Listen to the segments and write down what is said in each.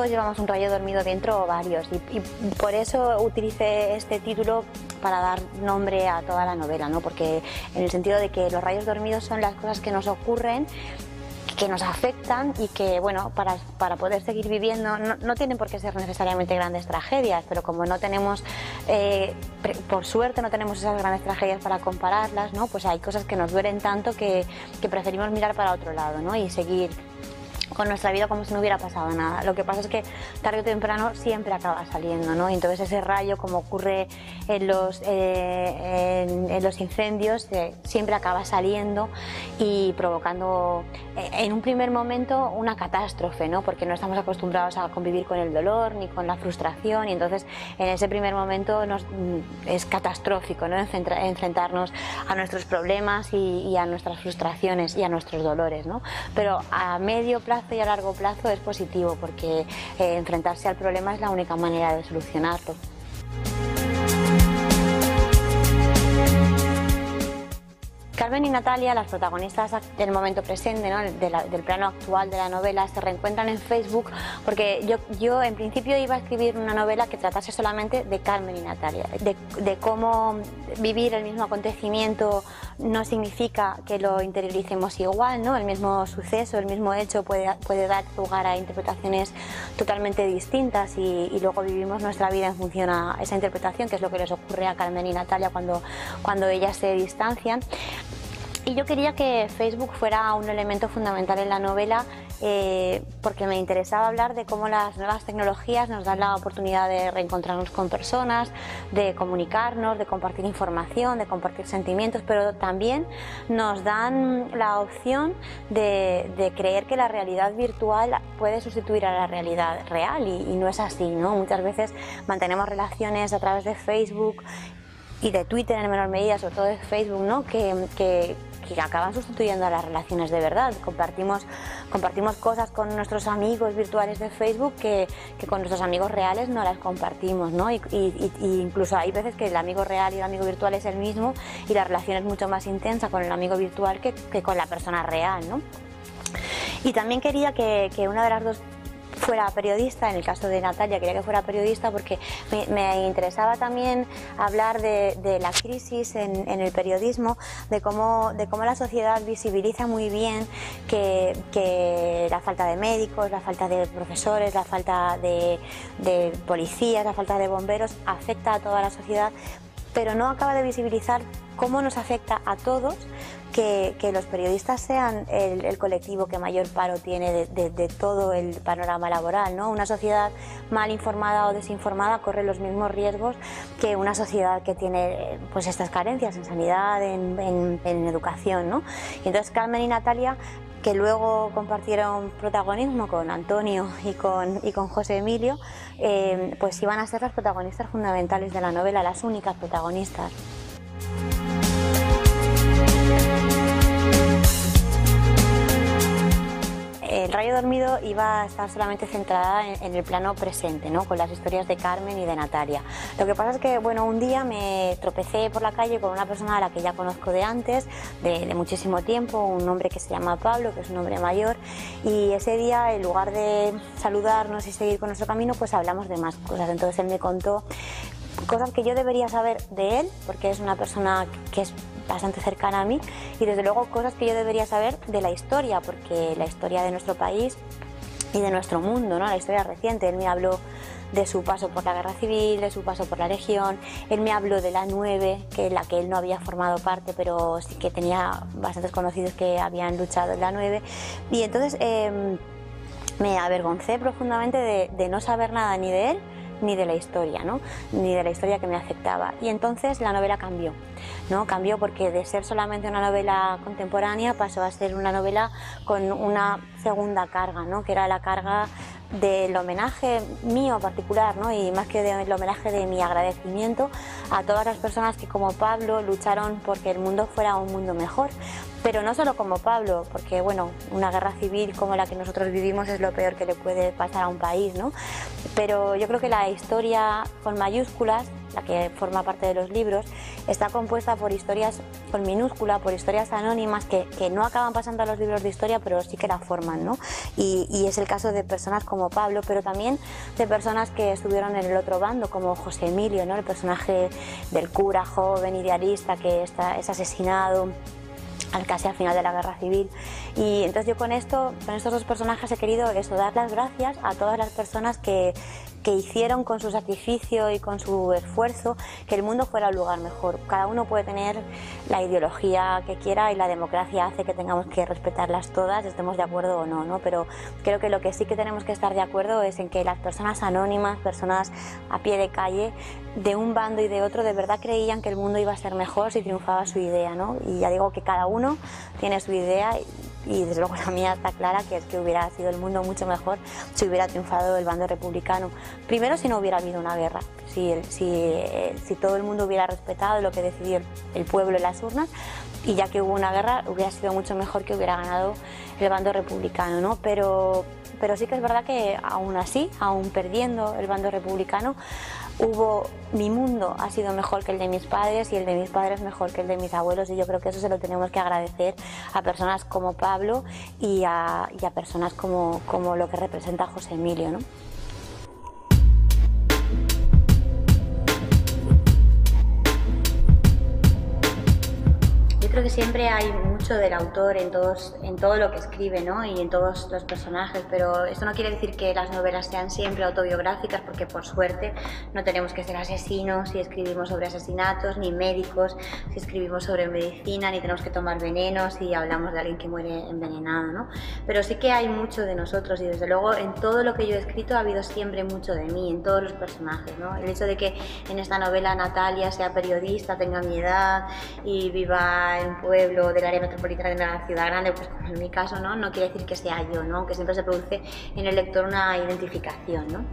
todos llevamos un rayo dormido dentro o varios, y por eso utilicé este título para dar nombre a toda la novela, ¿no? Porque en el sentido de que los rayos dormidos son las cosas que nos ocurren, que nos afectan y que, bueno, para poder seguir viviendo no tienen por qué ser necesariamente grandes tragedias, pero como no tenemos, por suerte no tenemos esas grandes tragedias para compararlas, ¿no? Pues hay cosas que nos duelen tanto que preferimos mirar para otro lado, ¿no? Y seguir con nuestra vida como si no hubiera pasado nada. Lo que pasa es que tarde o temprano siempre acaba saliendo, ¿no? Y entonces ese rayo, como ocurre en los incendios, siempre acaba saliendo y provocando en un primer momento una catástrofe, ¿no? Porque no estamos acostumbrados a convivir con el dolor ni con la frustración, y entonces en ese primer momento es catastrófico, ¿no? Enfrentarnos a nuestros problemas y a nuestras frustraciones y a nuestros dolores, ¿no? Pero a medio plazo y a largo plazo es positivo, porque enfrentarse al problema es la única manera de solucionarlo. Carmen y Natalia, las protagonistas del momento presente, ¿no? del plano actual de la novela, se reencuentran en Facebook porque yo en principio iba a escribir una novela que tratase solamente de Carmen y Natalia, de cómo vivir el mismo acontecimiento no significa que lo interioricemos igual, ¿no? El mismo suceso, el mismo hecho puede dar lugar a interpretaciones totalmente distintas, y luego vivimos nuestra vida en función a esa interpretación, que es lo que les ocurre a Carmen y Natalia cuando ellas se distancian. Y yo quería que Facebook fuera un elemento fundamental en la novela, porque me interesaba hablar de cómo las nuevas tecnologías nos dan la oportunidad de reencontrarnos con personas, de comunicarnos, de compartir información, de compartir sentimientos, pero también nos dan la opción de creer que la realidad virtual puede sustituir a la realidad real, y no es así, ¿no? Muchas veces mantenemos relaciones a través de Facebook y de Twitter en menor medida, sobre todo de Facebook, ¿no? que acaban sustituyendo a las relaciones de verdad. Compartimos cosas con nuestros amigos virtuales de Facebook que con nuestros amigos reales no las compartimos, ¿no? Y incluso hay veces que el amigo real y el amigo virtual es el mismo, y la relación es mucho más intensa con el amigo virtual que con la persona real, ¿no? Y también quería que una de las dos fuera periodista. En el caso de Natalia quería que fuera periodista porque me interesaba también hablar de la crisis en el periodismo, de cómo la sociedad visibiliza muy bien que la falta de médicos, la falta de profesores, la falta de policías, la falta de bomberos afecta a toda la sociedad, pero no acaba de visibilizar cómo nos afecta a todos que los periodistas sean el colectivo que mayor paro tiene de todo el panorama laboral, ¿no? Una sociedad mal informada o desinformada corre los mismos riesgos que una sociedad que tiene pues estas carencias en sanidad, en educación, ¿no? Y entonces Carmen y Natalia, que luego compartieron protagonismo con Antonio y con José Emilio, pues iban a ser las protagonistas fundamentales de la novela, las únicas protagonistas. El rayo dormido iba a estar solamente centrada en el plano presente, ¿no? Con las historias de Carmen y de Natalia. Lo que pasa es que, bueno, un día me tropecé por la calle con una persona a la que ya conozco de antes, de muchísimo tiempo, un hombre que se llama Pablo, que es un hombre mayor, y ese día, en lugar de saludarnos y seguir con nuestro camino, pues hablamos de más cosas. Entonces él me contó cosas que yo debería saber de él, porque es una persona que es bastante cercana a mí, y desde luego cosas que yo debería saber de la historia, porque la historia de nuestro país y de nuestro mundo, ¿no? La historia reciente. Él me habló de su paso por la guerra civil, de su paso por la Legión. Él me habló de la 9, que la que él no había formado parte, pero sí que tenía bastantes conocidos que habían luchado en la 9, y entonces me avergoncé profundamente de no saber nada ni de él ni de la historia, ¿no? Ni de la historia que me afectaba. Y entonces la novela cambió, ¿no? Cambió porque de ser solamente una novela contemporánea pasó a ser una novela con una segunda carga, ¿no? Que era la carga del homenaje mío particular, ¿no? Y más que del homenaje, de mi agradecimiento a todas las personas que, como Pablo, lucharon porque el mundo fuera un mundo mejor. Pero no solo como Pablo, porque bueno, una guerra civil como la que nosotros vivimos es lo peor que le puede pasar a un país, ¿no? Pero yo creo que la historia con mayúsculas la que forma parte de los libros, está compuesta por historias con minúscula, por historias anónimas que no acaban pasando a los libros de historia, pero sí que la forman, ¿no? Y es el caso de personas como Pablo, pero también de personas que estuvieron en el otro bando, como José Emilio, ¿no? El personaje del cura joven, idealista, que es asesinado casi al final de la guerra civil. Y entonces yo con estos dos personajes he querido dar las gracias a todas las personas que hicieron con su sacrificio y con su esfuerzo que el mundo fuera un lugar mejor. Cada uno puede tener la ideología que quiera y la democracia hace que tengamos que respetarlas todas, estemos de acuerdo o no, ¿no? Pero creo que lo que sí que tenemos que estar de acuerdo es en que las personas anónimas, personas a pie de calle, de un bando y de otro, de verdad creían que el mundo iba a ser mejor si triunfaba su idea, ¿no? Y ya digo que cada uno tiene su idea y desde luego la mía está clara, que es que hubiera sido el mundo mucho mejor si hubiera triunfado el bando republicano. Primero, si no hubiera habido una guerra, si todo el mundo hubiera respetado lo que decidió el pueblo en las urnas, y ya que hubo una guerra hubiera sido mucho mejor que hubiera ganado el bando republicano, ¿no? Pero sí que es verdad que aún así, aún perdiendo el bando republicano, mi mundo ha sido mejor que el de mis padres y el de mis padres mejor que el de mis abuelos, y yo creo que eso se lo tenemos que agradecer a personas como Pablo y a personas como lo que representa José Emilio, ¿no? Yo creo que siempre hay mucho del autor en todo lo que escribe, ¿no? Y en todos los personajes, pero esto no quiere decir que las novelas sean siempre autobiográficas, porque por suerte no tenemos que ser asesinos si escribimos sobre asesinatos, ni médicos si escribimos sobre medicina, ni tenemos que tomar venenos si hablamos de alguien que muere envenenado, ¿no? Pero sí que hay mucho de nosotros, y desde luego en todo lo que yo he escrito ha habido siempre mucho de mí, en todos los personajes, ¿no? El hecho de que en esta novela Natalia sea periodista, tenga mi edad y viva en un pueblo del área metropolitana de una ciudad grande, pues como en mi caso, no quiere decir que sea yo, ¿no? Que siempre se produce en el lector una identificación, ¿no?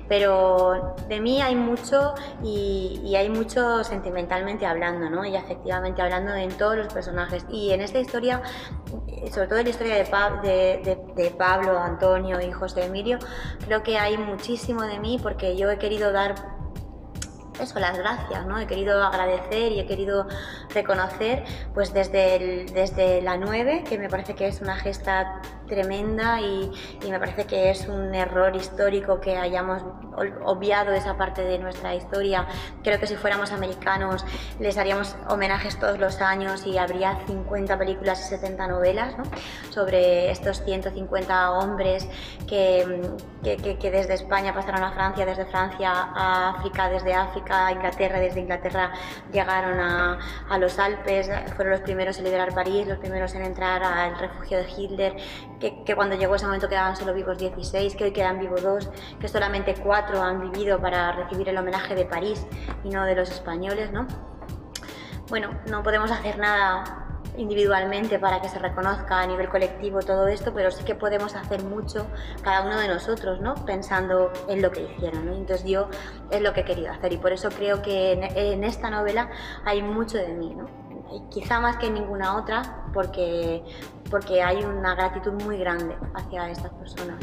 Pero de mí hay mucho y hay mucho sentimentalmente hablando, ¿no? Y afectivamente hablando en todos los personajes, y en esta historia, sobre todo en la historia de Pablo, Antonio y José Emilio, creo que hay muchísimo de mí, porque yo he querido dar las gracias, ¿no? He querido agradecer y he querido reconocer, pues desde la 9, que me parece que es una gesta tremenda y me parece que es un error histórico que hayamos obviado esa parte de nuestra historia. Creo que si fuéramos americanos les haríamos homenajes todos los años y habría 50 películas y 70 novelas, ¿no? Sobre estos 150 hombres que desde España pasaron a Francia, desde Francia a África, desde África a Inglaterra, desde Inglaterra llegaron a los Alpes, fueron los primeros en liberar París, los primeros en entrar al refugio de Hitler, que cuando llegó ese momento quedaban solo vivos 16, que hoy quedan vivos 2, que solamente 4 han vivido para recibir el homenaje de París y no de los españoles, ¿no? Bueno, no podemos hacer nada individualmente para que se reconozca a nivel colectivo todo esto, pero sí que podemos hacer mucho cada uno de nosotros, ¿no? Pensando en lo que hicieron, ¿no? Entonces yo es lo que he querido hacer, y por eso creo que en esta novela hay mucho de mí, ¿no? Quizá más que en ninguna otra, porque hay una gratitud muy grande hacia estas personas.